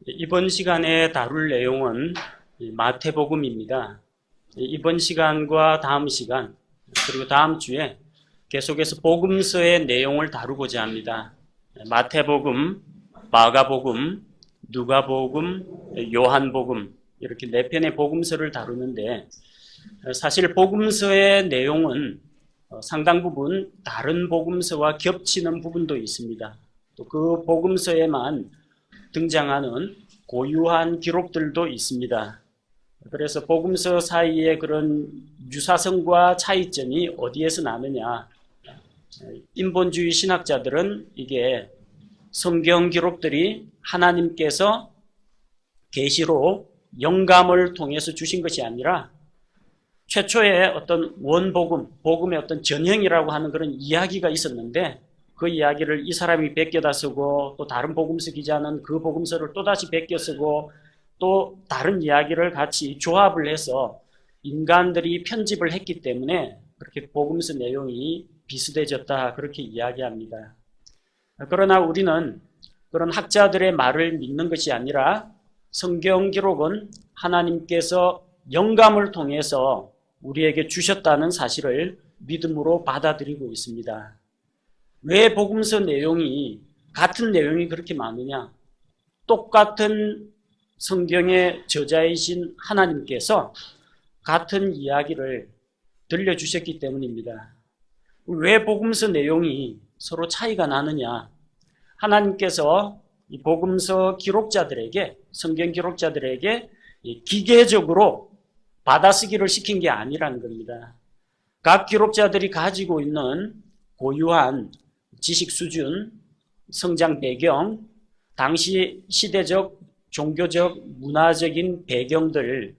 이번 시간에 다룰 내용은 마태복음입니다. 이번 시간과 다음 시간 그리고 다음 주에 계속해서 복음서의 내용을 다루고자 합니다. 마태복음, 마가복음, 누가복음, 요한복음 이렇게 네 편의 복음서를 다루는데 사실 복음서의 내용은 상당 부분 다른 복음서와 겹치는 부분도 있습니다. 또 그 복음서에만 등장하는 고유한 기록들도 있습니다. 그래서 복음서 사이에 그런 유사성과 차이점이 어디에서 나느냐? 인본주의 신학자들은 이게 성경 기록들이 하나님께서 계시로 영감을 통해서 주신 것이 아니라 최초의 어떤 원복음, 복음의 어떤 전형이라고 하는 그런 이야기가 있었는데 그 이야기를 이 사람이 베껴다 쓰고 또 다른 복음서 기자는 그 복음서를 또다시 베껴 쓰고 또 다른 이야기를 같이 조합을 해서 인간들이 편집을 했기 때문에 그렇게 복음서 내용이 비슷해졌다 그렇게 이야기합니다. 그러나 우리는 그런 학자들의 말을 믿는 것이 아니라 성경 기록은 하나님께서 영감을 통해서 우리에게 주셨다는 사실을 믿음으로 받아들이고 있습니다. 왜 복음서 내용이 같은 내용이 그렇게 많으냐? 똑같은 성경의 저자이신 하나님께서 같은 이야기를 들려주셨기 때문입니다. 왜 복음서 내용이 서로 차이가 나느냐? 하나님께서 이 복음서 기록자들에게, 성경 기록자들에게 기계적으로 받아쓰기를 시킨 게 아니라는 겁니다. 각 기록자들이 가지고 있는 고유한 지식 수준, 성장 배경, 당시 시대적, 종교적, 문화적인 배경들,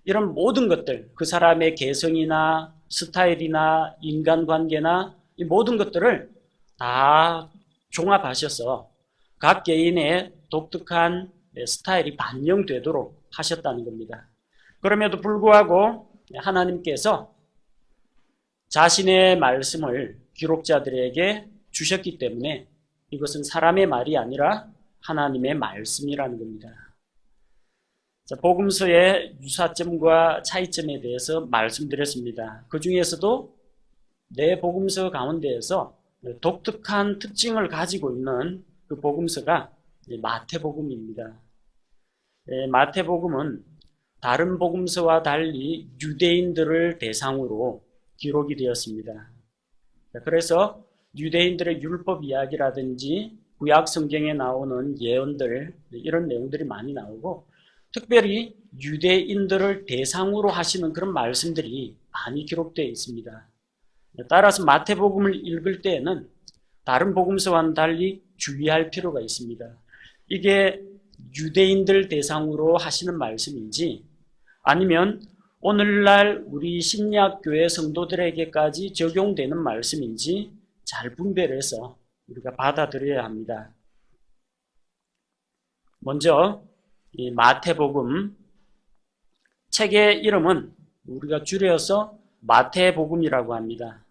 이런 모든 것들, 그 사람의 개성이나 스타일이나 인간관계나 이 모든 것들을 다 종합하셔서 각 개인의 독특한 스타일이 반영되도록 하셨다는 겁니다. 그럼에도 불구하고 하나님께서 자신의 말씀을 기록자들에게 주셨기 때문에 이것은 사람의 말이 아니라 하나님의 말씀이라는 겁니다. 자, 복음서의 유사점과 차이점에 대해서 말씀드렸습니다. 그 중에서도 네 복음서 가운데에서 독특한 특징을 가지고 있는 그 복음서가 마태복음입니다. 마태복음은 다른 복음서와 달리 유대인들을 대상으로 기록이 되었습니다. 그래서 유대인들의 율법 이야기라든지 구약 성경에 나오는 예언들 이런 내용들이 많이 나오고 특별히 유대인들을 대상으로 하시는 그런 말씀들이 많이 기록되어 있습니다. 따라서 마태복음을 읽을 때에는 다른 복음서와는 달리 주의할 필요가 있습니다. 이게 유대인들 대상으로 하시는 말씀인지 아니면 오늘날 우리 신약교회 성도들에게까지 적용되는 말씀인지 잘 분별해서 우리가 받아들여야 합니다. 먼저 이 마태복음 책의 이름은 우리가 줄여서 마태복음이라고 합니다.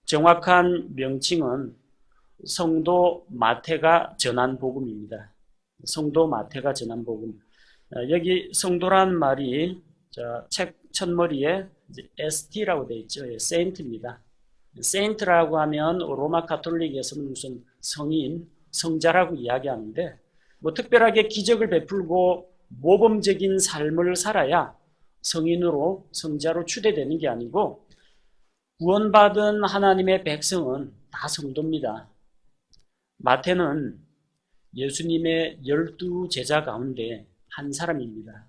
정확한 명칭은 성도 마태가 전한 복음입니다. 성도 마태가 전한 복음. 여기 성도란 말이 책 첫머리에 ST라고 되어 있죠. 세인트입니다. 세인트라고 하면 로마 가톨릭에서는 무슨 성인, 성자라고 이야기하는데 뭐 특별하게 기적을 베풀고 모범적인 삶을 살아야 성인으로 성자로 추대되는 게 아니고 구원받은 하나님의 백성은 다 성도입니다. 마태는 예수님의 12 제자 가운데 한 사람입니다.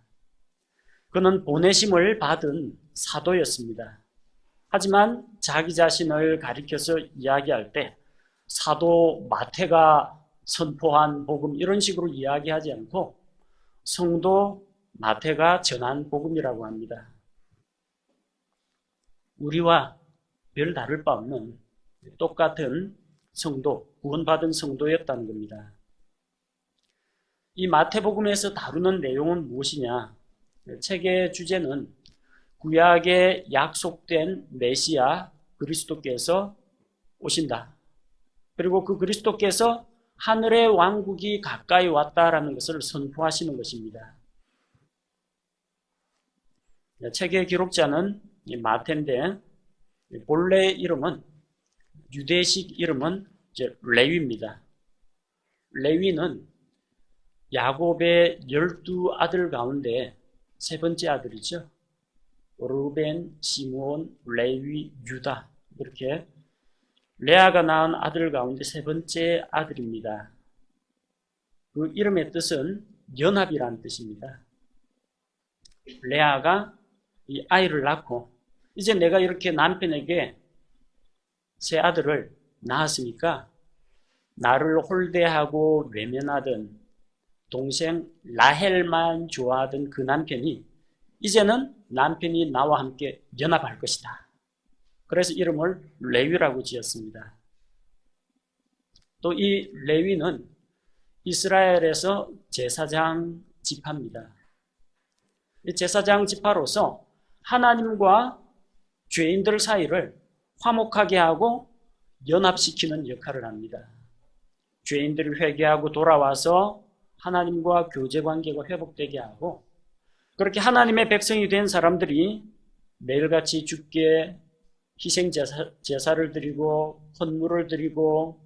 그는 보내심을 받은 사도였습니다. 하지만 자기 자신을 가리켜서 이야기할 때 사도 마태가 선포한 복음 이런 식으로 이야기하지 않고 성도 마태가 전한 복음이라고 합니다. 우리와 별 다를 바 없는 똑같은 성도, 구원받은 성도였다는 겁니다. 이 마태복음에서 다루는 내용은 무엇이냐? 책의 주제는 구약에 약속된 메시아 그리스도께서 오신다. 그리고 그 그리스도께서 하늘의 왕국이 가까이 왔다라는 것을 선포하시는 것입니다. 책의 기록자는 마태인데 본래 이름은 유대식 이름은 레위입니다. 레위는 야곱의 12아들 가운데 세 번째 아들이죠. 르벤, 시므온, 레위, 유다 이렇게 레아가 낳은 아들 가운데 세 번째 아들입니다. 그 이름의 뜻은 연합이라는 뜻입니다. 레아가 이 아이를 낳고 이제 내가 이렇게 남편에게 새 아들을 낳았으니까 나를 홀대하고 외면하던 동생 라헬만 좋아하던 그 남편이 이제는 남편이 나와 함께 연합할 것이다. 그래서 이름을 레위라고 지었습니다. 또 이 레위는 이스라엘에서 제사장 지파입니다. 이 제사장 지파로서 하나님과 죄인들 사이를 화목하게 하고 연합시키는 역할을 합니다. 죄인들이 회개하고 돌아와서 하나님과 교제 관계가 회복되게 하고 그렇게 하나님의 백성이 된 사람들이 매일같이 주께 희생 제사를 드리고 헌물을 드리고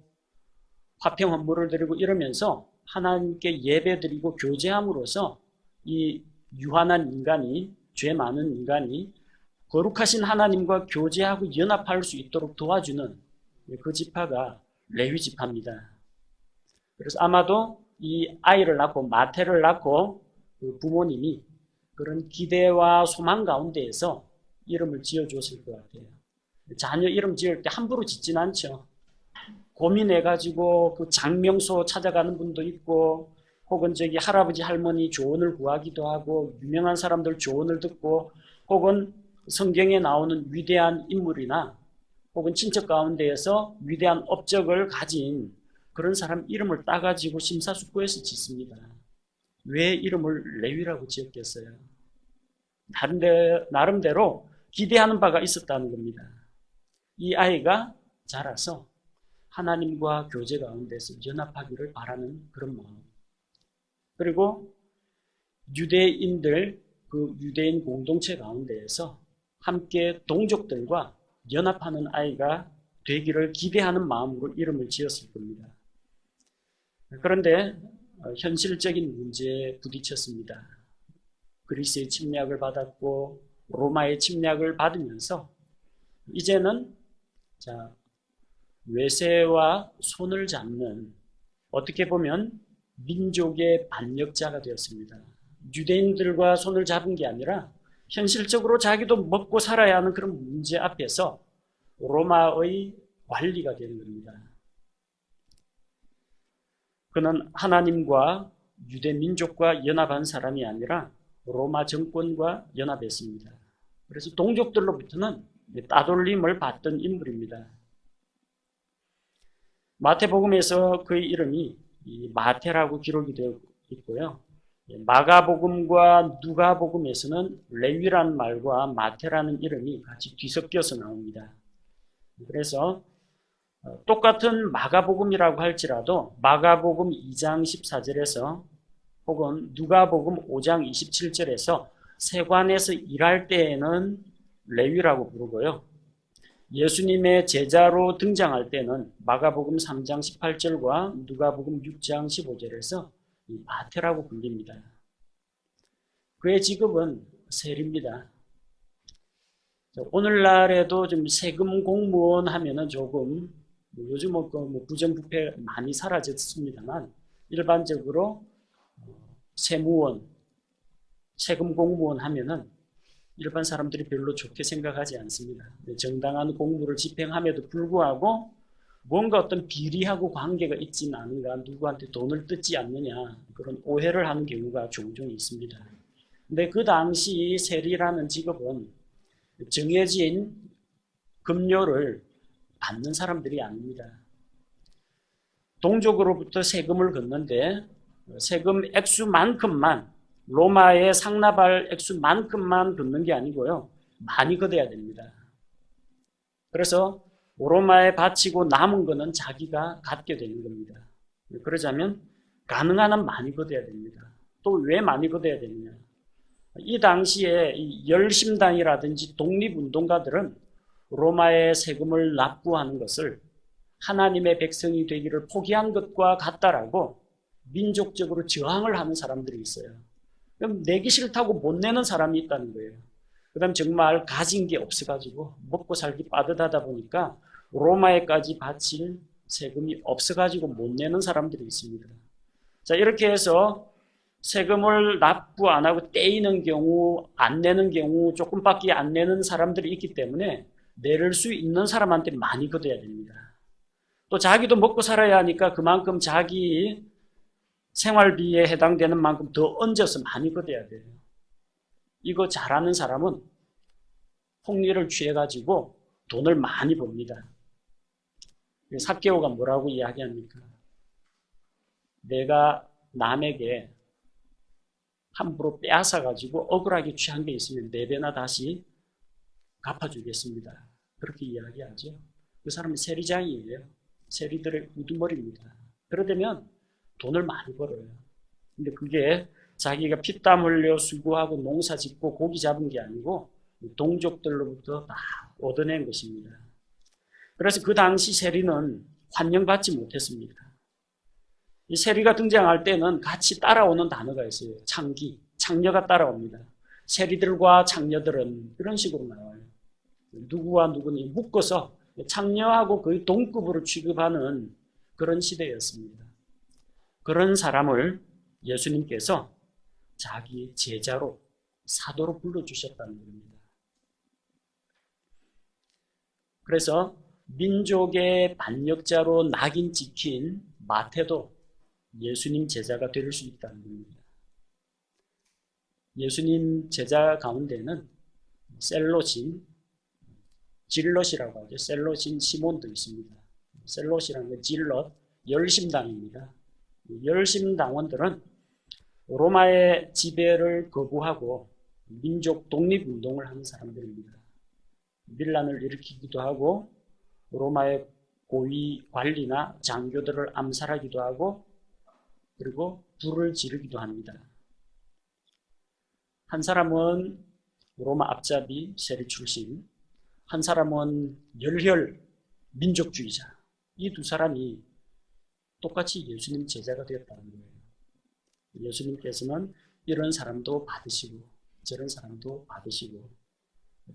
화평 헌물을 드리고 이러면서 하나님께 예배 드리고 교제함으로써 이 유한한 인간이 죄 많은 인간이 거룩하신 하나님과 교제하고 연합할 수 있도록 도와주는 그 지파가 레위 지파입니다. 그래서 아마도 이 아이를 낳고 마태를 낳고 그 부모님이 그런 기대와 소망 가운데에서 이름을 지어줬을 것 같아요. 자녀 이름 지을 때 함부로 짓진 않죠. 고민해가지고 그 장명소 찾아가는 분도 있고 혹은 저기 할아버지 할머니 조언을 구하기도 하고 유명한 사람들 조언을 듣고 혹은 성경에 나오는 위대한 인물이나 혹은 친척 가운데에서 위대한 업적을 가진 그런 사람 이름을 따가지고 심사숙고해서 짓습니다. 왜 이름을 레위라고 지었겠어요? 나름대로 기대하는 바가 있었다는 겁니다. 이 아이가 자라서 하나님과 교제 가운데서 연합하기를 바라는 그런 마음. 그리고 유대인들, 그 유대인 공동체 가운데에서 함께 동족들과 연합하는 아이가 되기를 기대하는 마음으로 이름을 지었을 겁니다. 그런데 현실적인 문제에 부딪혔습니다. 그리스의 침략을 받았고 로마의 침략을 받으면서 이제는 외세와 손을 잡는 어떻게 보면 민족의 반역자가 되었습니다. 유대인들과 손을 잡은 게 아니라 현실적으로 자기도 먹고 살아야 하는 그런 문제 앞에서 로마의 관리가 되는 겁니다. 그는 하나님과 유대 민족과 연합한 사람이 아니라 로마 정권과 연합했습니다. 그래서 동족들로부터는 따돌림을 받던 인물입니다. 마태복음에서 그의 이름이 마태라고 기록이 되어 있고요. 마가복음과 누가복음에서는 레위라는 말과 마태라는 이름이 같이 뒤섞여서 나옵니다. 그래서 똑같은 마가복음이라고 할지라도 마가복음 2장 14절에서 혹은 누가복음 5장 27절에서 세관에서 일할 때에는 레위라고 부르고요. 예수님의 제자로 등장할 때는 마가복음 3장 18절과 누가복음 6장 15절에서 마태라고 불립니다. 그의 직업은 세리입니다. 오늘날에도 좀 세금 공무원 하면은 조금 요즘은 부정부패 많이 사라졌습니다만 일반적으로 세무원, 세금 공무원 하면은 일반 사람들이 별로 좋게 생각하지 않습니다. 정당한 공무를 집행함에도 불구하고 뭔가 어떤 비리하고 관계가 있지는 않은가, 누구한테 돈을 뜯지 않느냐 그런 오해를 하는 경우가 종종 있습니다. 근데 그 당시 세리라는 직업은 정해진 급료를 받는 사람들이 아닙니다. 동족으로부터 세금을 걷는데 세금 액수만큼만 로마의 상납할 액수만큼만 걷는 게 아니고요. 많이 걷어야 됩니다. 그래서 로마에 바치고 남은 거는 자기가 갖게 되는 겁니다. 그러자면 가능한 한 많이 걷어야 됩니다. 또 왜 많이 걷어야 되느냐? 이 당시에 이 열심당이라든지 독립운동가들은 로마의 세금을 납부하는 것을 하나님의 백성이 되기를 포기한 것과 같다라고 민족적으로 저항을 하는 사람들이 있어요. 그럼 내기 싫다고 못 내는 사람이 있다는 거예요. 그 다음 정말 가진 게 없어가지고 먹고 살기 빠듯하다 보니까 로마에까지 바칠 세금이 없어가지고 못 내는 사람들이 있습니다. 자, 이렇게 해서 세금을 납부 안 하고 떼이는 경우, 안 내는 경우, 조금밖에 안 내는 사람들이 있기 때문에 내릴 수 있는 사람한테 많이 걷어야 됩니다. 또 자기도 먹고 살아야 하니까 그만큼 자기 생활비에 해당되는 만큼 더 얹어서 많이 걷어야 돼요. 이거 잘하는 사람은 폭리를 취해가지고 돈을 많이 법니다. 삭개오가 뭐라고 이야기합니까? 내가 남에게 함부로 빼앗아가지고 억울하게 취한 게 있으면 4배나 다시 갚아주겠습니다. 그렇게 이야기하죠. 그 사람은 세리장이에요. 세리들의 우두머리입니다. 그러려면 돈을 많이 벌어요. 근데 그게 자기가 피땀 흘려 수고하고 농사 짓고 고기 잡은 게 아니고 동족들로부터 다 얻어낸 것입니다. 그래서 그 당시 세리는 환영받지 못했습니다. 이 세리가 등장할 때는 같이 따라오는 단어가 있어요. 창기, 창녀가 따라옵니다. 세리들과 창녀들은 이런 식으로 나와요. 누구와 누구는 묶어서 창녀하고 거의 동급으로 취급하는 그런 시대였습니다. 그런 사람을 예수님께서 자기 제자로, 사도로 불러주셨다는 겁니다. 그래서 민족의 반역자로 낙인 찍힌 마태도 예수님 제자가 될 수 있다는 겁니다. 예수님 제자 가운데는 셀롯인, 질럿이라고 하죠. 셀롯인 시몬도 있습니다. 셀롯이라는 건 질럿, 열심당입니다. 열심당원들은 로마의 지배를 거부하고 민족 독립운동을 하는 사람들입니다. 밀란을 일으키기도 하고 로마의 고위 관리나 장교들을 암살하기도 하고 그리고 불을 지르기도 합니다. 한 사람은 로마 앞잡이 세리 출신, 한 사람은 열혈 민족주의자. 이 두 사람이 똑같이 예수님 제자가 되었다는 거예요. 예수님께서는 이런 사람도 받으시고 저런 사람도 받으시고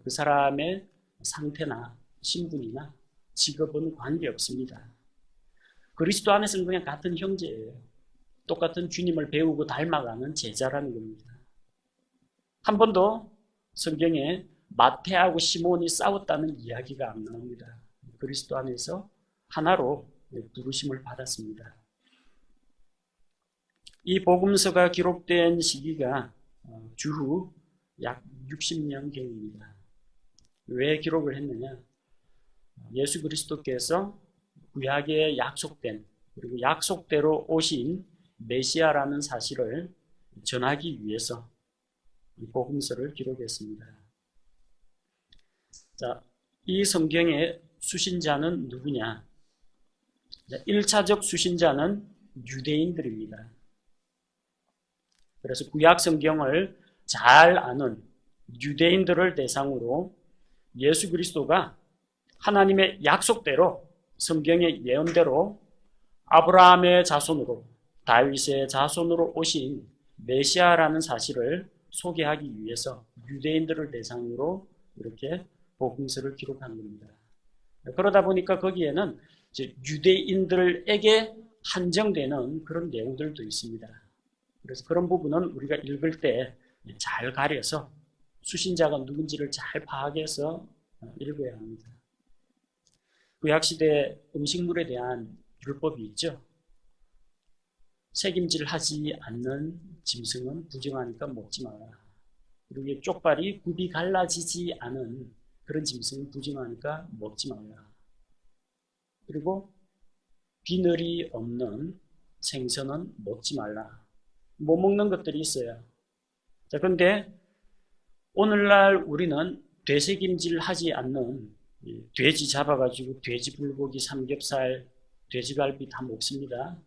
그 사람의 상태나 신분이나 직업은 관계없습니다. 그리스도 안에서는 그냥 같은 형제예요. 똑같은 주님을 배우고 닮아가는 제자라는 겁니다. 한 번도 성경에 마태하고 시몬이 싸웠다는 이야기가 안 나옵니다. 그리스도 안에서 하나로 부르심을 받았습니다. 이 복음서가 기록된 시기가 주후 약 60년경입니다. 왜 기록을 했느냐? 예수 그리스도께서 구약에 약속된 그리고 약속대로 오신 메시아라는 사실을 전하기 위해서 이 복음서를 기록했습니다. 자, 이 성경의 수신자는 누구냐? 1차적 수신자는 유대인들입니다. 그래서 구약 성경을 잘 아는 유대인들을 대상으로 예수 그리스도가 하나님의 약속대로 성경의 예언대로 아브라함의 자손으로 다윗의 자손으로 오신 메시아라는 사실을 소개하기 위해서 유대인들을 대상으로 이렇게 복음서를 기록한 겁니다. 그러다 보니까 거기에는 유대인들에게 한정되는 그런 내용들도 있습니다. 그래서 그런 부분은 우리가 읽을 때 잘 가려서 수신자가 누군지를 잘 파악해서 읽어야 합니다. 구약시대 음식물에 대한 율법이 있죠. 색임질하지 않는 짐승은 부정하니까 먹지 마라. 그리고 쪽발이 굽이 갈라지지 않은 그런 짐승은 부정하니까 먹지 마라. 그리고 비늘이 없는 생선은 먹지 말라. 못 먹는 것들이 있어요. 자, 그런데 오늘날 우리는 되새김질하지 않는 돼지 잡아가지고 돼지 불고기, 삼겹살, 돼지갈비 다 먹습니다.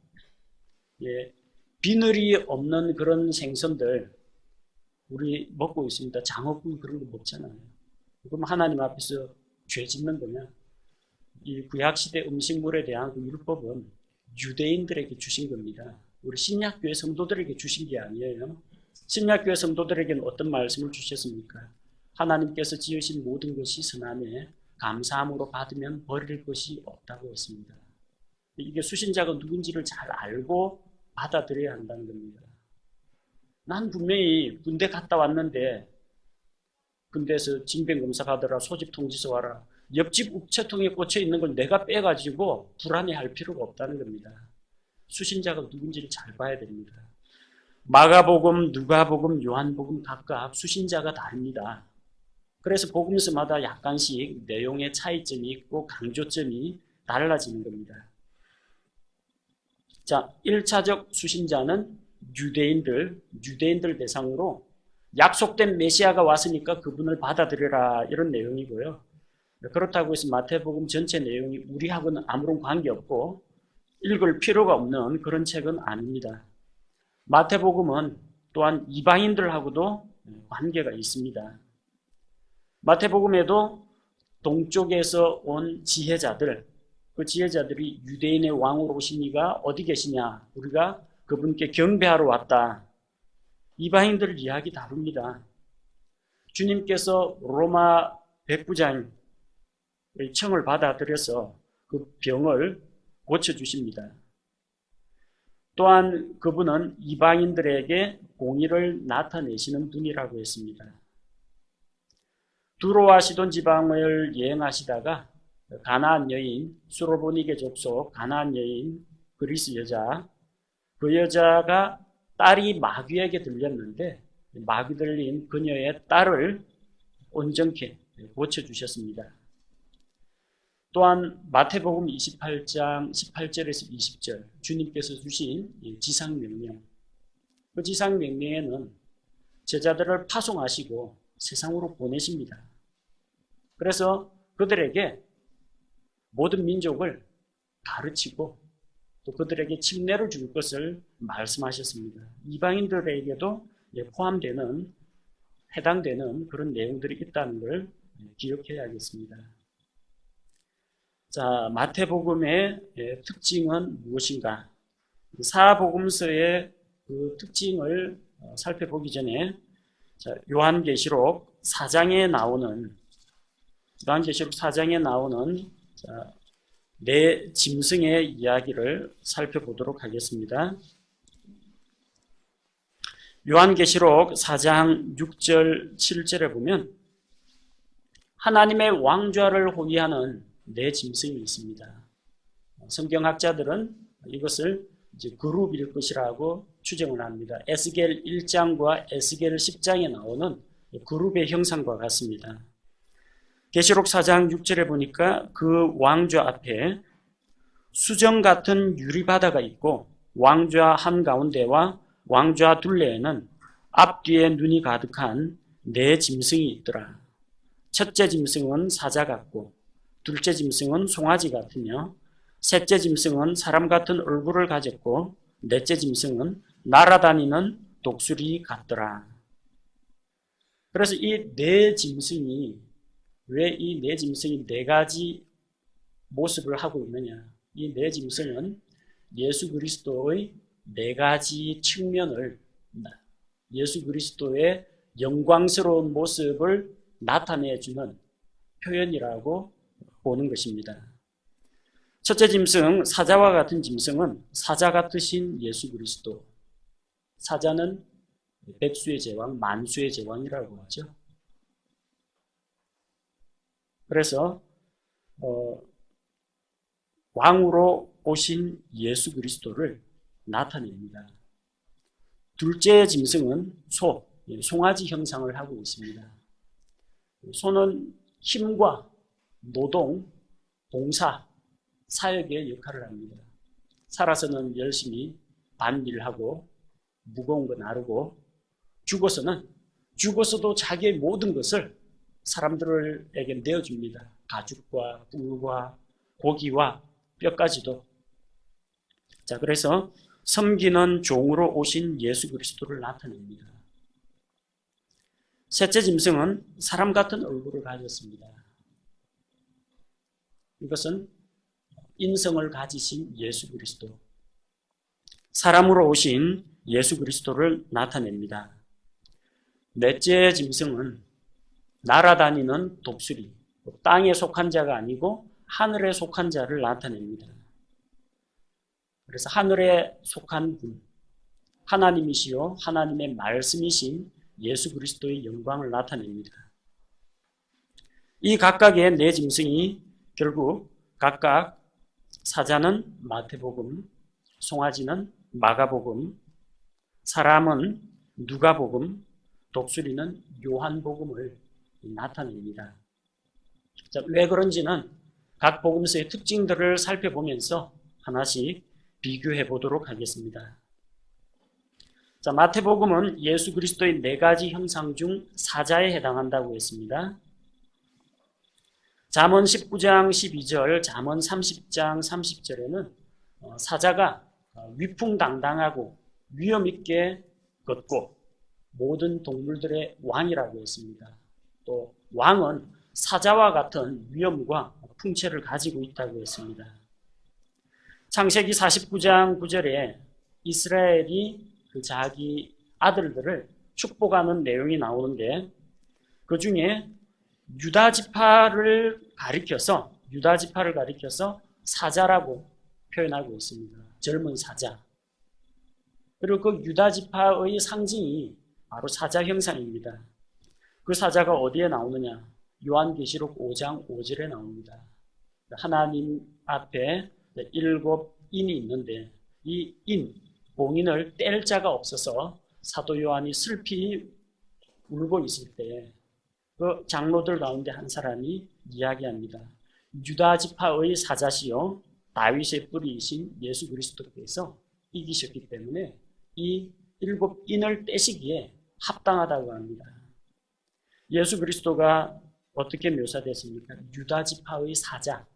예, 비늘이 없는 그런 생선들 우리 먹고 있습니다. 장어구이 그런 거 먹잖아요. 그럼 하나님 앞에서 죄 짓는 거냐? 이 구약시대 음식물에 대한 그 율법은 유대인들에게 주신 겁니다. 우리 신약교회 성도들에게 주신 게 아니에요. 신약교회 성도들에게는 어떤 말씀을 주셨습니까? 하나님께서 지으신 모든 것이 선하매 감사함으로 받으면 버릴 것이 없다고 했습니다. 이게 수신자가 누군지를 잘 알고 받아들여야 한다는 겁니다. 난 분명히 군대 갔다 왔는데 군대에서 징병검사 받으라, 소집통지서 와라, 옆집 우체통에 꽂혀 있는 걸 내가 빼가지고 불안해할 필요가 없다는 겁니다. 수신자가 누군지를 잘 봐야 됩니다. 마가복음, 누가복음, 요한복음 각각 수신자가 다릅니다. 그래서 복음서마다 약간씩 내용의 차이점이 있고 강조점이 달라지는 겁니다. 자, 1차적 수신자는 유대인들 대상으로 약속된 메시아가 왔으니까 그분을 받아들여라, 이런 내용이고요. 그렇다고 해서 마태복음 전체 내용이 우리하고는 아무런 관계없고 읽을 필요가 없는 그런 책은 아닙니다. 마태복음은 또한 이방인들하고도 관계가 있습니다. 마태복음에도 동쪽에서 온 지혜자들, 그 지혜자들이 유대인의 왕으로 오신 이가 어디 계시냐, 우리가 그분께 경배하러 왔다. 이방인들 이야기 다룹니다. 주님께서 로마 백부장의 청을 받아들여서 그 병을 고쳐주십니다. 또한 그분은 이방인들에게 공의를 나타내시는 분이라고 했습니다. 두로와 시돈 지방을 여행하시다가 가나안 여인, 수로보니게 족속 가나안 여인, 그리스 여자, 그 여자가 딸이 마귀에게 들렸는데 마귀 들린 그녀의 딸을 온전케 고쳐주셨습니다. 또한 마태복음 28장 18절에서 20절 주님께서 주신 지상명령, 그 지상명령에는 제자들을 파송하시고 세상으로 보내십니다. 그래서 그들에게 모든 민족을 가르치고 또 그들에게 침례를 줄 것을 말씀하셨습니다. 이방인들에게도 포함되는, 해당되는 그런 내용들이 있다는 걸 기억해야겠습니다. 자, 마태복음의 특징은 무엇인가? 사복음서의 그 특징을 살펴보기 전에 요한계시록 4장에 나오는 네 짐승의 이야기를 살펴보도록 하겠습니다. 요한계시록 4장 6절 7절에 보면 하나님의 왕좌를 호위하는 네 짐승이 있습니다. 성경학자들은 이것을 이제 그룹일 것이라고 추정을 합니다. 에스겔 1장과 에스겔 10장에 나오는 그룹의 형상과 같습니다. 계시록 4장 6절에 보니까 그 왕좌 앞에 수정 같은 유리바다가 있고 왕좌 한가운데와 왕좌 둘레에는 앞뒤에 눈이 가득한 네 짐승이 있더라. 첫째 짐승은 사자 같고 둘째 짐승은 송아지 같으며 셋째 짐승은 사람 같은 얼굴을 가졌고 넷째 짐승은 날아다니는 독수리 같더라. 그래서 이 네 짐승이, 왜 이 네 짐승이 네 가지 모습을 하고 있느냐? 이 네 짐승은 예수 그리스도의 네 가지 측면을, 예수 그리스도의 영광스러운 모습을 나타내주는 표현이라고 보는 것입니다. 첫째 짐승, 사자와 같은 짐승은 사자 같으신 예수 그리스도. 사자는 백수의 제왕, 만수의 제왕이라고 하죠. 그래서 왕으로 오신 예수 그리스도를 나타냅니다. 둘째 짐승은 소, 송아지 형상을 하고 있습니다. 소는 힘과 노동, 봉사, 사역의 역할을 합니다. 살아서는 열심히 반일하고 무거운 거 나르고 죽어서도 자기의 모든 것을 사람들에게 내어줍니다. 가죽과 꿀과 고기와 뼈까지도. 자, 그래서 섬기는 종으로 오신 예수 그리스도를 나타냅니다. 셋째 짐승은 사람 같은 얼굴을 가졌습니다. 이것은 인성을 가지신 예수 그리스도, 사람으로 오신 예수 그리스도를 나타냅니다. 넷째 짐승은 날아다니는 독수리, 땅에 속한 자가 아니고 하늘에 속한 자를 나타냅니다. 그래서 하늘에 속한 분, 하나님이시요 하나님의 말씀이신 예수 그리스도의 영광을 나타냅니다. 이 각각의 네 짐승이 결국 각각 사자는 마태복음, 송아지는 마가복음, 사람은 누가복음, 독수리는 요한복음을 나타냅니다. 자, 왜 그런지는 각 복음서의 특징들을 살펴보면서 하나씩 비교해 보도록 하겠습니다. 자, 마태복음은 예수 그리스도의 네 가지 형상 중 사자에 해당한다고 했습니다. 잠언 19장 12절, 잠언 30장 30절에는 사자가 위풍당당하고 위엄 있게 걷고 모든 동물들의 왕이라고 했습니다. 또 왕은 사자와 같은 위엄과 풍채를 가지고 있다고 했습니다. 창세기 49장 9절에 이스라엘이 자기 아들들을 축복하는 내용이 나오는데 그 중에 유다 지파를 가리켜서 사자라고 표현하고 있습니다. 젊은 사자. 그리고 그 유다 지파의 상징이 바로 사자 형상입니다. 그 사자가 어디에 나오느냐? 요한계시록 5장 5절에 나옵니다. 하나님 앞에 7 인이 있는데 이 인, 봉인을 뗄 자가 없어서 사도 요한이 슬피 울고 있을 때 그 장로들 가운데 한 사람이 이야기합니다. 유다 지파의 사자시요 다윗의 뿌리이신 예수 그리스도께서 이기셨기 때문에 이 7 인을 떼시기에 합당하다고 합니다. 예수 그리스도가 어떻게 묘사됐습니까? 유다 지파의 사자.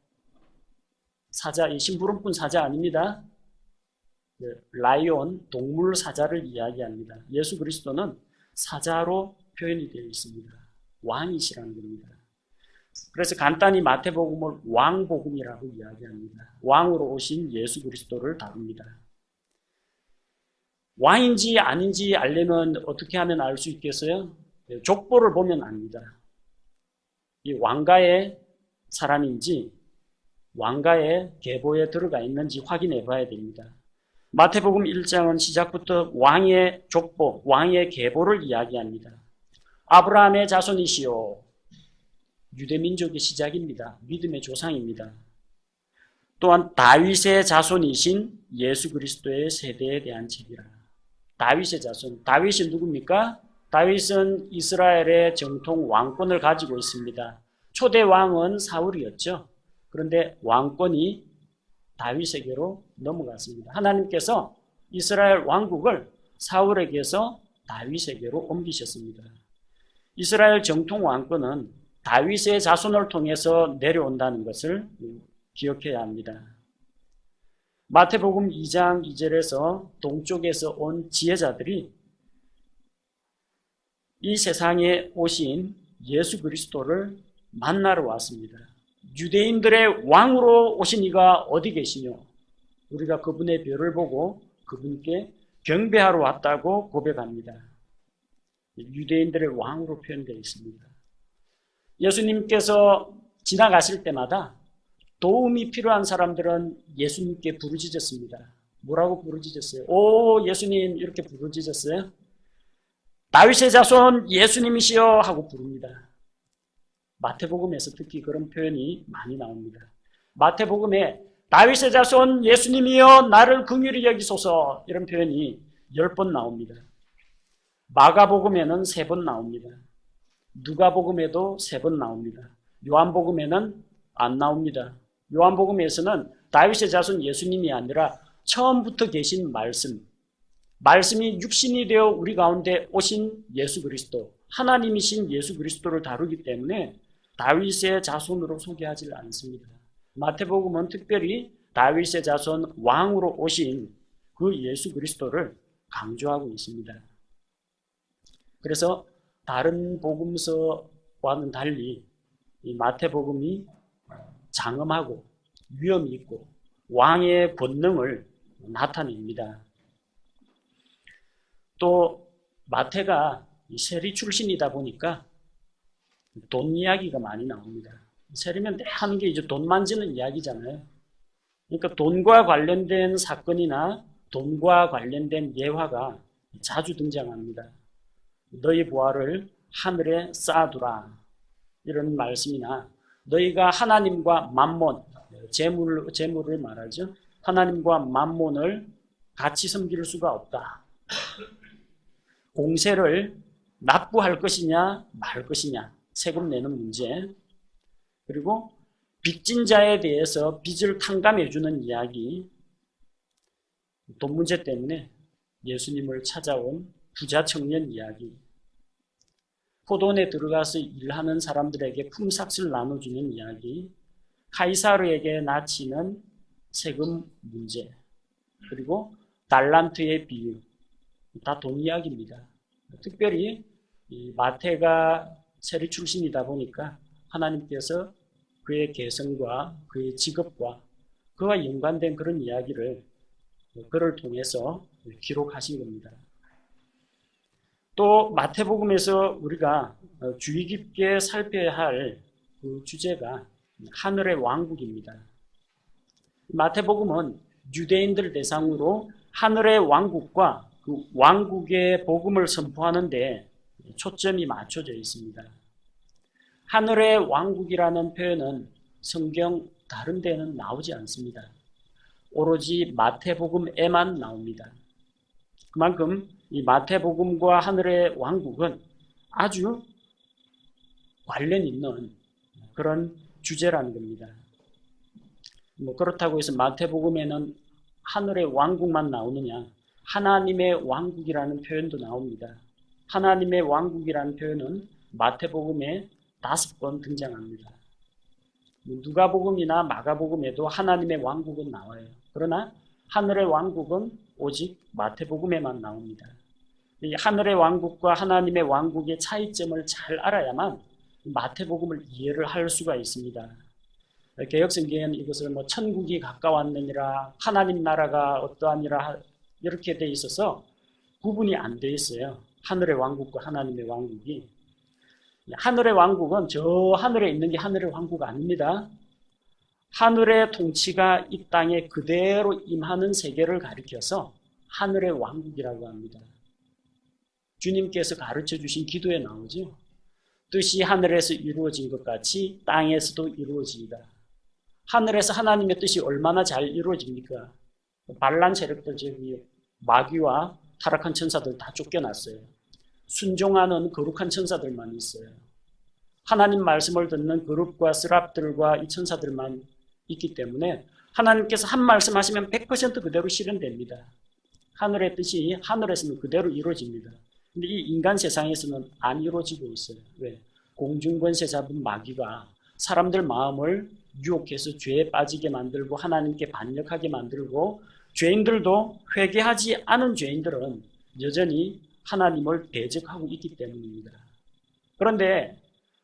사자, 이 심부름꾼 사자 아닙니다. 라이온, 동물 사자를 이야기합니다. 예수 그리스도는 사자로 표현이 되어 있습니다. 왕이시라는 겁니다. 그래서 간단히 마태복음을 왕복음이라고 이야기합니다. 왕으로 오신 예수 그리스도를 다룹니다. 왕인지 아닌지 알려면 어떻게 하면 알 수 있겠어요? 족보를 보면 압니다. 이 왕가의 사람인지 왕가의 계보에 들어가 있는지 확인해 봐야 됩니다. 마태복음 1장은 시작부터 왕의 족보, 왕의 계보를 이야기합니다. 아브라함의 자손이시요. 유대민족의 시작입니다. 믿음의 조상입니다. 또한 다윗의 자손이신 예수 그리스도의 세대에 대한 책이라. 다윗의 자손. 다윗이 누굽니까? 다윗은 이스라엘의 정통 왕권을 가지고 있습니다. 초대 왕은 사울이었죠. 그런데 왕권이 다윗에게로 넘어갔습니다. 하나님께서 이스라엘 왕국을 사울에게서 다윗에게로 옮기셨습니다. 이스라엘 정통 왕권은 다윗의 자손을 통해서 내려온다는 것을 기억해야 합니다. 마태복음 2장 2절에서 동쪽에서 온 지혜자들이 이 세상에 오신 예수 그리스도를 만나러 왔습니다. 유대인들의 왕으로 오신 이가 어디 계시뇨? 우리가 그분의 별을 보고 그분께 경배하러 왔다고 고백합니다. 유대인들의 왕으로 표현되어 있습니다. 예수님께서 지나가실 때마다 도움이 필요한 사람들은 예수님께 부르짖었습니다. 뭐라고 부르짖었어요? 오 예수님 이렇게 부르짖었어요. 다윗의 자손 예수님이시여 하고 부릅니다. 마태복음에서 특히 그런 표현이 많이 나옵니다. 마태복음에 다윗의 자손 예수님이여 나를 긍휼히 여기소서 이런 표현이 10번 나옵니다. 마가복음에는 3번 나옵니다. 누가복음에도 3번 나옵니다. 요한복음에는 안 나옵니다. 요한복음에서는 다윗의 자손 예수님이 아니라 처음부터 계신 말씀이 육신이 되어 우리 가운데 오신 예수 그리스도, 하나님이신 예수 그리스도를 다루기 때문에 다윗의 자손으로 소개하지 않습니다. 마태복음은 특별히 다윗의 자손 왕으로 오신 그 예수 그리스도를 강조하고 있습니다. 그래서 다른 복음서와는 달리 이 마태복음이 장엄하고 위엄이 있고 왕의 권능을 나타냅니다. 또 마태가 세리 출신이다 보니까 돈 이야기가 많이 나옵니다. 세리면 하는 게 이제 돈 만지는 이야기잖아요. 그러니까 돈과 관련된 사건이나 돈과 관련된 예화가 자주 등장합니다. 너희 보화를 하늘에 쌓아두라 이런 말씀이나 너희가 하나님과 만몬, 재물을 말하죠. 하나님과 만몬을 같이 섬길 수가 없다. 공세를 납부할 것이냐 말 것이냐 세금 내는 문제, 그리고 빚진 자에 대해서 빚을 탕감해 주는 이야기, 돈 문제 때문에 예수님을 찾아온 부자 청년 이야기, 포도원에 들어가서 일하는 사람들에게 품삯을 나눠주는 이야기, 카이사르에게 납치는 세금 문제, 그리고 달란트의 비유, 다 돈 이야기입니다. 특별히 이 마태가 세리 출신이다 보니까 하나님께서 그의 개성과 그의 직업과 그와 연관된 그런 이야기를 그를 통해서 기록하신 겁니다. 또 마태복음에서 우리가 주의 깊게 살펴야 할 그 주제가 하늘의 왕국입니다. 마태복음은 유대인들 대상으로 하늘의 왕국과 그 왕국의 복음을 선포하는 데 초점이 맞춰져 있습니다. 하늘의 왕국이라는 표현은 성경 다른 데는 나오지 않습니다. 오로지 마태복음에만 나옵니다. 그만큼 이 마태복음과 하늘의 왕국은 아주 관련 있는 그런 주제라는 겁니다. 그렇다고 해서 마태복음에는 하늘의 왕국만 나오느냐? 하나님의 왕국이라는 표현도 나옵니다. 하나님의 왕국이라는 표현은 마태복음에 5번 등장합니다. 누가복음이나 마가복음에도 하나님의 왕국은 나와요. 그러나 하늘의 왕국은 오직 마태복음에만 나옵니다. 이 하늘의 왕국과 하나님의 왕국의 차이점을 잘 알아야만 마태복음을 이해를 할 수가 있습니다. 개역성경에는 이것을 천국이 가까웠느니라, 하나님 나라가 어떠하니라 이렇게 돼 있어서 구분이 안 돼 있어요. 하늘의 왕국과 하나님의 왕국이. 하늘의 왕국은 저 하늘에 있는 게 하늘의 왕국 아닙니다. 하늘의 통치가 이 땅에 그대로 임하는 세계를 가리켜서 하늘의 왕국이라고 합니다. 주님께서 가르쳐 주신 기도에 나오죠. 뜻이 하늘에서 이루어진 것 같이 땅에서도 이루어집니다. 하늘에서 하나님의 뜻이 얼마나 잘 이루어집니까? 반란 세력들, 저기 마귀와 타락한 천사들 다 쫓겨났어요. 순종하는 거룩한 천사들만 있어요. 하나님 말씀을 듣는 거룩과 스랍들과 이 천사들만 있기 때문에 하나님께서 한 말씀 하시면 100% 그대로 실현됩니다. 하늘의 뜻이 하늘에서는 그대로 이루어집니다. 근데 이 인간 세상에서는 안 이루어지고 있어요. 왜? 공중권세 잡은 마귀가 사람들 마음을 유혹해서 죄에 빠지게 만들고 하나님께 반역하게 만들고, 죄인들도 회개하지 않은 죄인들은 여전히 하나님을 대적하고 있기 때문입니다. 그런데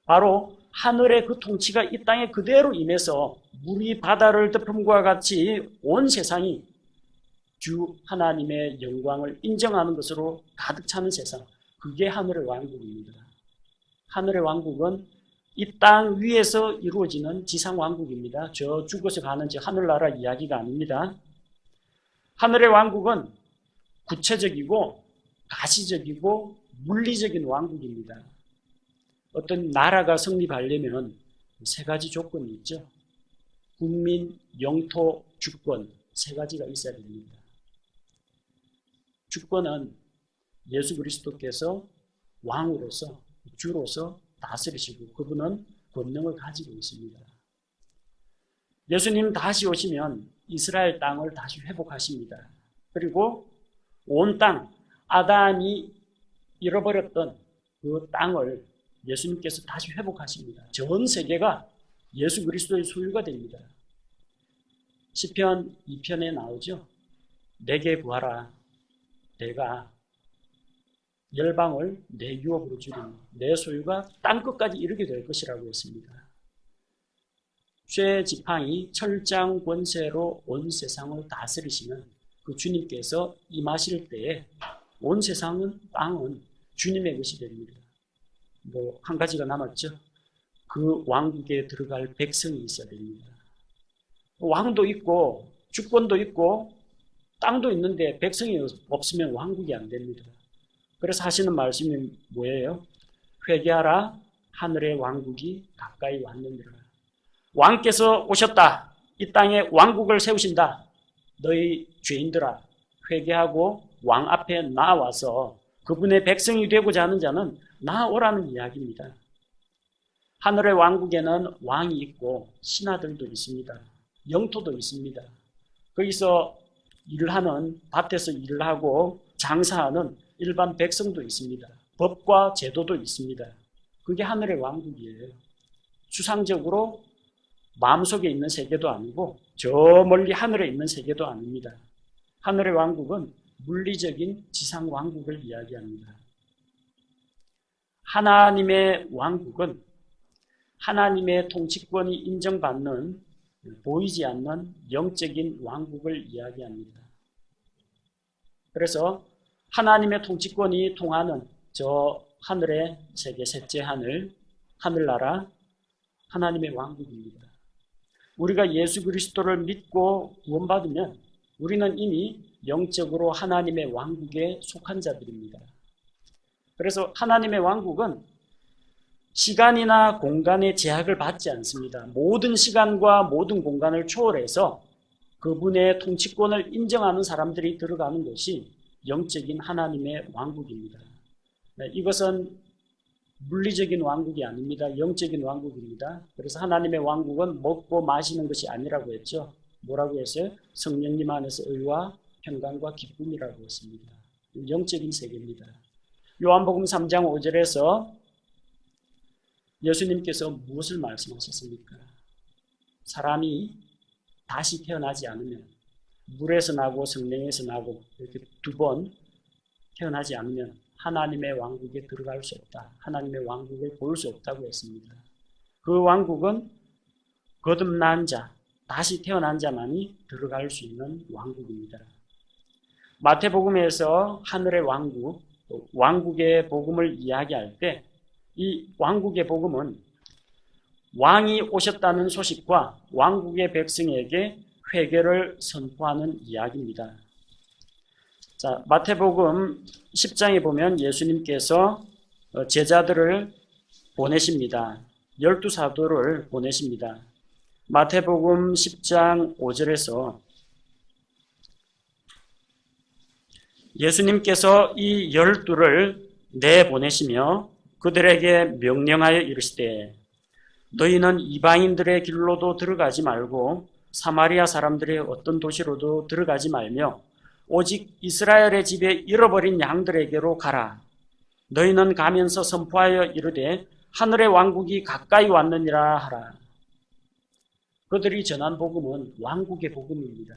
바로 하늘의 그 통치가 이 땅에 그대로 임해서 물이 바다를 덮음과 같이 온 세상이 주 하나님의 영광을 인정하는 것으로 가득 차는 세상, 그게 하늘의 왕국입니다. 하늘의 왕국은 이 땅 위에서 이루어지는 지상 왕국입니다. 저 죽어서 가는 저 하늘나라 이야기가 아닙니다. 하늘의 왕국은 구체적이고 가시적이고 물리적인 왕국입니다. 어떤 나라가 성립하려면 3가지 조건이 있죠. 국민, 영토, 주권 3가지가 있어야 됩니다. 주권은 예수 그리스도께서 왕으로서, 주로서 다스리시고 그분은 권능을 가지고 있습니다. 예수님 다시 오시면 이스라엘 땅을 다시 회복하십니다. 그리고 온 땅, 아담이 잃어버렸던 그 땅을 예수님께서 다시 회복하십니다. 전 세계가 예수 그리스도의 소유가 됩니다. 시편 2편에 나오죠. 내게 구하라. 내가 열방을 내 유업으로 주리니 내 소유가 땅끝까지 이르게 될 것이라고 했습니다. 쇠 지팡이 철장 권세로 온 세상을 다스리시는 그 주님께서 임하실 때에 온 세상은 땅은 주님의 것이 됩니다. 한 가지가 남았죠. 그 왕국에 들어갈 백성이 있어야 됩니다. 왕도 있고 주권도 있고 땅도 있는데 백성이 없으면 왕국이 안 됩니다. 그래서 하시는 말씀이 뭐예요? 회개하라, 하늘의 왕국이 가까이 왔느니라. 왕께서 오셨다. 이 땅에 왕국을 세우신다. 너희 죄인들아, 회개하고 왕 앞에 나와서 그분의 백성이 되고자 하는 자는 나오라는 이야기입니다. 하늘의 왕국에는 왕이 있고 신하들도 있습니다. 영토도 있습니다. 거기서 일하는, 밭에서 일을 하고 장사하는 일반 백성도 있습니다. 법과 제도도 있습니다. 그게 하늘의 왕국이에요. 추상적으로 마음속에 있는 세계도 아니고 저 멀리 하늘에 있는 세계도 아닙니다. 하늘의 왕국은 물리적인 지상 왕국을 이야기합니다. 하나님의 왕국은 하나님의 통치권이 인정받는 보이지 않는 영적인 왕국을 이야기합니다. 그래서 하나님의 통치권이 통하는 저 하늘의 세계 셋째 하늘, 하늘나라, 하나님의 왕국입니다. 우리가 예수 그리스도를 믿고 구원받으면 우리는 이미 영적으로 하나님의 왕국에 속한 자들입니다. 그래서 하나님의 왕국은 시간이나 공간의 제약을 받지 않습니다. 모든 시간과 모든 공간을 초월해서 그분의 통치권을 인정하는 사람들이 들어가는 것이 영적인 하나님의 왕국입니다. 이것은 물리적인 왕국이 아닙니다. 영적인 왕국입니다. 그래서 하나님의 왕국은 먹고 마시는 것이 아니라고 했죠. 뭐라고 했어요? 성령님 안에서 의와 평강과 기쁨이라고 했습니다. 영적인 세계입니다. 요한복음 3장 5절에서 예수님께서 무엇을 말씀하셨습니까? 사람이 다시 태어나지 않으면, 물에서 나고 성령에서 나고 이렇게 두 번 태어나지 않으면 하나님의 왕국에 들어갈 수 없다. 하나님의 왕국을 볼 수 없다고 했습니다. 그 왕국은 거듭난 자, 다시 태어난 자만이 들어갈 수 있는 왕국입니다. 마태복음에서 하늘의 왕국, 왕국의 복음을 이야기할 때 이 왕국의 복음은 왕이 오셨다는 소식과 왕국의 백성에게 회개를 선포하는 이야기입니다. 자, 마태복음 10장에 보면 예수님께서 제자들을 보내십니다. 12사도를 보내십니다. 마태복음 10장 5절에서 예수님께서 이 12를 내보내시며 그들에게 명령하여 이르시되 너희는 이방인들의 길로도 들어가지 말고 사마리아 사람들의 어떤 도시로도 들어가지 말며 오직 이스라엘의 집에 잃어버린 양들에게로 가라. 너희는 가면서 선포하여 이르되 하늘의 왕국이 가까이 왔느니라 하라. 그들이 전한 복음은 왕국의 복음입니다.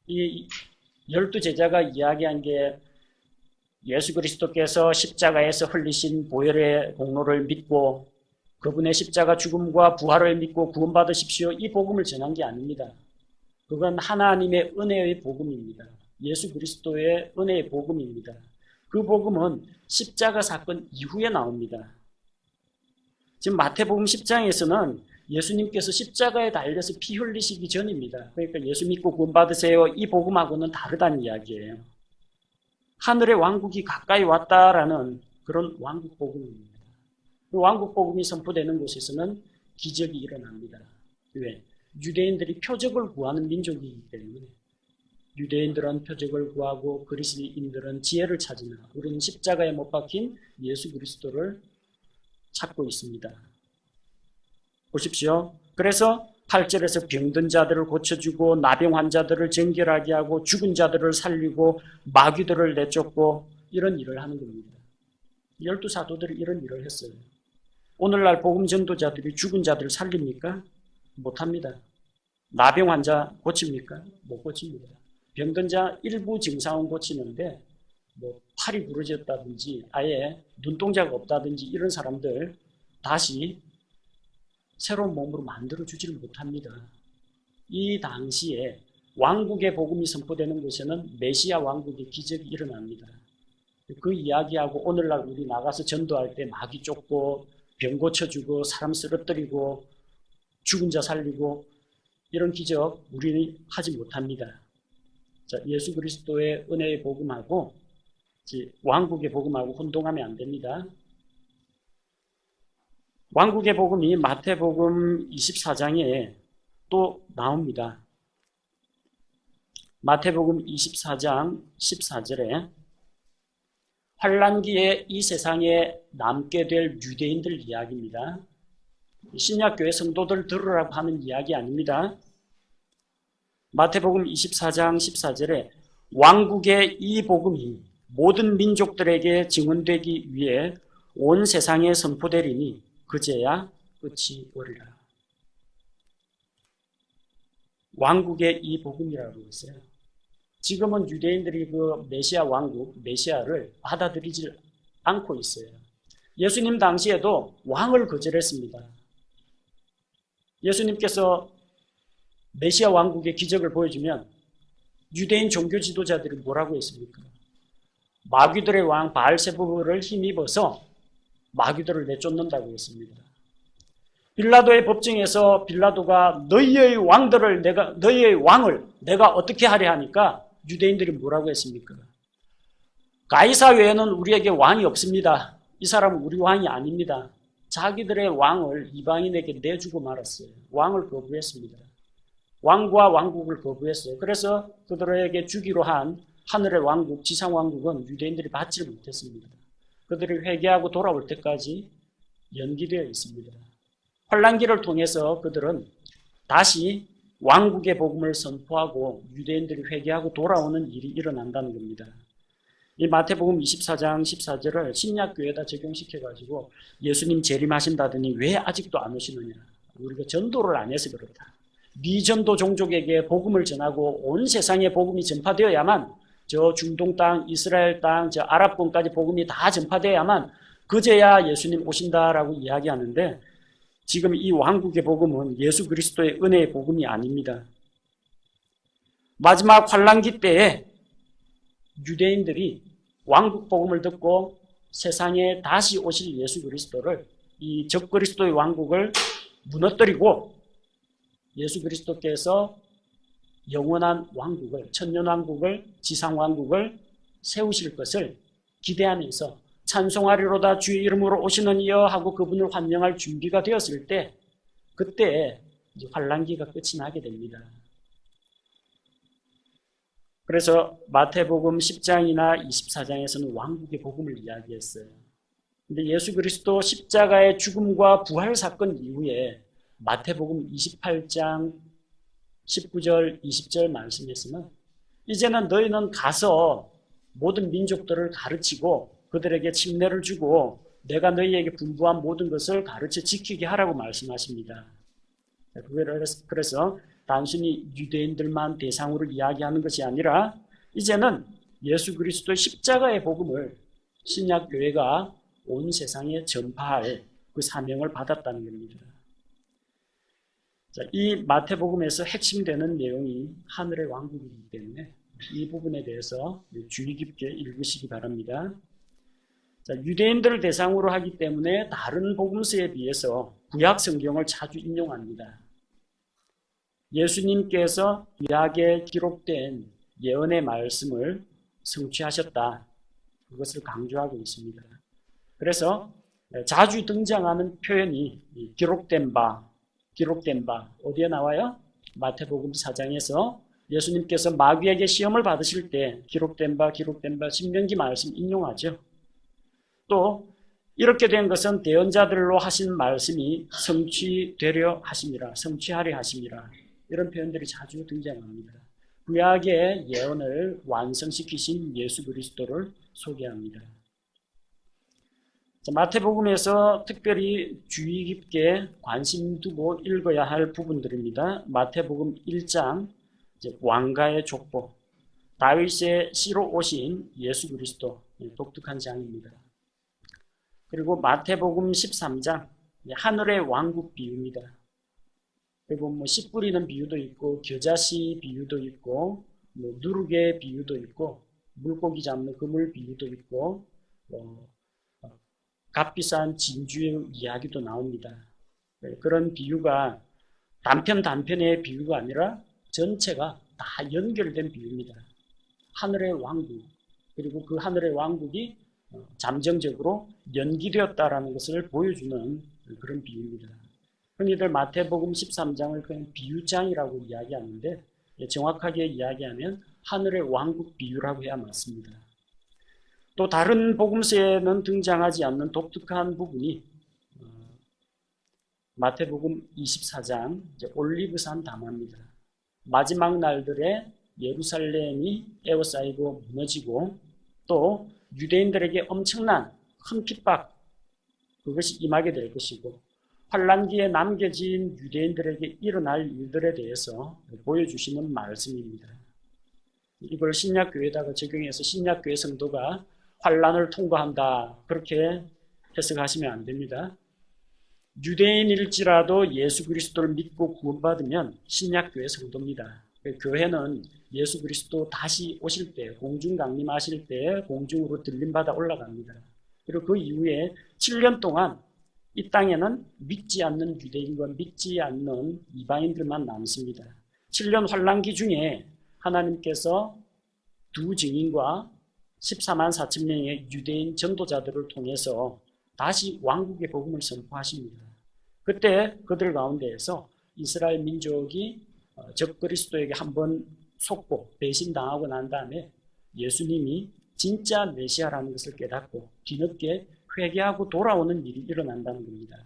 이 12제자가 이야기한 게 예수 그리스도께서 십자가에서 흘리신 보혈의 공로를 믿고 그분의 십자가 죽음과 부활을 믿고 구원받으십시오. 이 복음을 전한 게 아닙니다. 그건 하나님의 은혜의 복음입니다. 예수 그리스도의 은혜의 복음입니다. 그 복음은 십자가 사건 이후에 나옵니다. 지금 마태복음 10장에서는 예수님께서 십자가에 달려서 피 흘리시기 전입니다. 그러니까 예수 믿고 구원받으세요. 이 복음하고는 다르다는 이야기예요. 하늘의 왕국이 가까이 왔다라는 그런 왕국 복음입니다. 그 왕국 복음이 선포되는 곳에서는 기적이 일어납니다. 왜? 유대인들이 표적을 구하는 민족이기 때문에 유대인들은 표적을 구하고 그리스도인들은 지혜를 찾으며 우리는 십자가에 못 박힌 예수 그리스도를 찾고 있습니다. 보십시오. 그래서 8절에서 병든 자들을 고쳐주고 나병 환자들을 정결하게 하고 죽은 자들을 살리고 마귀들을 내쫓고 이런 일을 하는 겁니다. 12사도들이 이런 일을 했어요. 오늘날 복음 전도자들이 죽은 자들을 살립니까? 못합니다. 나병 환자 고칩니까? 못 고칩니다. 병든 자 일부 증상은 고치는데 뭐 팔이 부러졌다든지 아예 눈동자가 없다든지 이런 사람들 다시 새로운 몸으로 만들어주지를 못합니다. 이 당시에 왕국의 복음이 선포되는 곳에는 메시아 왕국의 기적이 일어납니다. 그 이야기하고 오늘날 우리 나가서 전도할 때 마귀 쫓고 병 고쳐주고 사람 쓰러뜨리고 죽은 자 살리고 이런 기적 우리는 하지 못합니다. 자, 예수 그리스도의 은혜의 복음하고 왕국의 복음하고 혼동하면 안 됩니다. 왕국의 복음이 마태복음 24장에 또 나옵니다. 마태복음 24장 14절에 환난기에 이 세상에 남게 될 유대인들 이야기입니다. 신약교회 성도들 들으라고 하는 이야기 아닙니다. 마태복음 24장 14절에 왕국의 이 복음이 모든 민족들에게 증언되기 위해 온 세상에 선포되리니 그제야 끝이 오리라. 왕국의 이 복음이라고 했어요. 지금은 유대인들이 그 메시아 왕국, 메시아를 받아들이지 않고 있어요. 예수님 당시에도 왕을 거절했습니다. 예수님께서 메시아 왕국의 기적을 보여주면 유대인 종교 지도자들이 뭐라고 했습니까? 마귀들의 왕 바알세부를 힘입어서 마귀들을 내쫓는다고 했습니다. 빌라도의 법정에서 빌라도가 너희의 왕을 내가 어떻게 하려 하니까 유대인들이 뭐라고 했습니까? 가이사 외에는 우리에게 왕이 없습니다. 이 사람은 우리 왕이 아닙니다. 자기들의 왕을 이방인에게 내주고 말았어요. 왕을 거부했습니다. 왕과 왕국을 거부했어요. 그래서 그들에게 주기로 한 하늘의 왕국, 지상 왕국은 유대인들이 받지 못했습니다. 그들이 회개하고 돌아올 때까지 연기되어 있습니다. 환난기를 통해서 그들은 다시 왕국의 복음을 선포하고 유대인들이 회개하고 돌아오는 일이 일어난다는 겁니다. 이 마태복음 24장 14절을 신약교회에다 적용시켜가지고 예수님 재림하신다더니 왜 아직도 안 오시느냐. 우리가 전도를 안 해서 그렇다. 미전도 종족에게 복음을 전하고 온 세상에 복음이 전파되어야만 저 중동 땅, 이스라엘 땅, 저 아랍권까지 복음이 다 전파되어야만 그제야 예수님 오신다라고 이야기하는데 지금 이 왕국의 복음은 예수 그리스도의 은혜의 복음이 아닙니다. 마지막 환난기 때에 유대인들이 왕국 복음을 듣고 세상에 다시 오실 예수 그리스도를 이 적그리스도의 왕국을 무너뜨리고 예수 그리스도께서 영원한 왕국을 천년왕국을 지상왕국을 세우실 것을 기대하면서 찬송하리로다 주의 이름으로 오시는 이여 하고 그분을 환영할 준비가 되었을 때 그때 이제 환난기가 끝이 나게 됩니다. 그래서 마태복음 10장이나 24장에서는 왕국의 복음을 이야기했어요. 근데 예수 그리스도 십자가의 죽음과 부활 사건 이후에 마태복음 28장 19절, 20절 말씀에서는 이제는 너희는 가서 모든 민족들을 가르치고 그들에게 침례를 주고 내가 너희에게 분부한 모든 것을 가르쳐 지키게 하라고 말씀하십니다. 그래서 단순히 유대인들만 대상으로 이야기하는 것이 아니라 이제는 예수 그리스도의 십자가의 복음을 신약교회가 온 세상에 전파할 그 사명을 받았다는 겁니다. 자, 이 마태복음에서 핵심되는 내용이 하늘의 왕국이기 때문에 이 부분에 대해서 주의 깊게 읽으시기 바랍니다. 자, 유대인들을 대상으로 하기 때문에 다른 복음서에 비해서 구약 성경을 자주 인용합니다. 예수님께서 구약에 기록된 예언의 말씀을 성취하셨다. 그것을 강조하고 있습니다. 그래서 자주 등장하는 표현이 기록된 바 어디에 나와요? 마태복음 4장에서 예수님께서 마귀에게 시험을 받으실 때 기록된 바 신명기 말씀 인용하죠. 또 이렇게 된 것은 대언자들로 하신 말씀이 성취하려 하심이라 이런 표현들이 자주 등장합니다. 구약의 예언을 완성시키신 예수 그리스도를 소개합니다. 자, 마태복음에서 특별히 주의 깊게 관심 두고 읽어야 할 부분들입니다. 마태복음 1장 왕가의 족보, 다윗의 씨로 오신 예수 그리스도, 독특한 장입니다. 그리고 마태복음 13장, 하늘의 왕국 비유입니다. 그리고 씨 뿌리는 비유도 있고, 겨자씨 비유도 있고, 누룩의 비유도 있고, 물고기 잡는 그물 비유도 있고, 값비싼 진주의 이야기도 나옵니다. 그런 비유가 단편의 비유가 아니라 전체가 다 연결된 비유입니다. 하늘의 왕국, 그리고 그 하늘의 왕국이 잠정적으로 연기되었다라는 것을 보여주는 그런 비유입니다. 흔히들 마태복음 13장을 그냥 비유장이라고 이야기하는데, 정확하게 이야기하면 하늘의 왕국 비유라고 해야 맞습니다. 또 다른 복음서에는 등장하지 않는 독특한 부분이 마태복음 24장 올리브산 담화입니다. 마지막 날들에 예루살렘이 에워싸이고 무너지고, 또 유대인들에게 엄청난 큰 핍박, 그것이 임하게 될 것이고, 환란기에 남겨진 유대인들에게 일어날 일들에 대해서 보여주시는 말씀입니다. 이걸 신약교회에다가 적용해서 신약교회 성도가 환란을 통과한다, 그렇게 해석하시면 안 됩니다. 유대인일지라도 예수 그리스도를 믿고 구원받으면 신약교회 성도입니다. 교회는 예수 그리스도 다시 오실 때, 공중 강림하실 때 공중으로 들림받아 올라갑니다. 그리고 그 이후에 7년 동안 이 땅에는 믿지 않는 유대인과 믿지 않는 이방인들만 남습니다. 7년 환란기 중에 하나님께서 두 증인과 14만 4천 명의 유대인 전도자들을 통해서 다시 왕국의 복음을 선포하십니다. 그때 그들 가운데에서 이스라엘 민족이 적그리스도에게 한번 속고 배신당하고 난 다음에 예수님이 진짜 메시아라는 것을 깨닫고 뒤늦게 회개하고 돌아오는 일이 일어난다는 겁니다.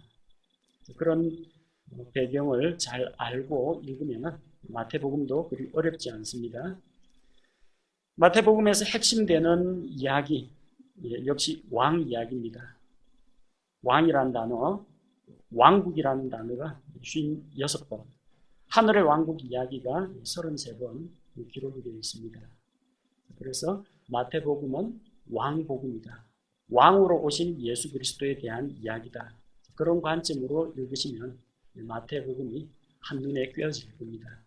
그런 배경을 잘 알고 읽으면 마태복음도 그리 어렵지 않습니다. 마태복음에서 핵심되는 이야기, 역시 왕 이야기입니다. 왕이라는 단어, 왕국이라는 단어가 56번, 하늘의 왕국 이야기가 33번 기록이 되어 있습니다. 그래서 마태복음은 왕복음이다. 왕으로 오신 예수 그리스도에 대한 이야기다. 그런 관점으로 읽으시면 마태복음이 한눈에 꿰어질 겁니다.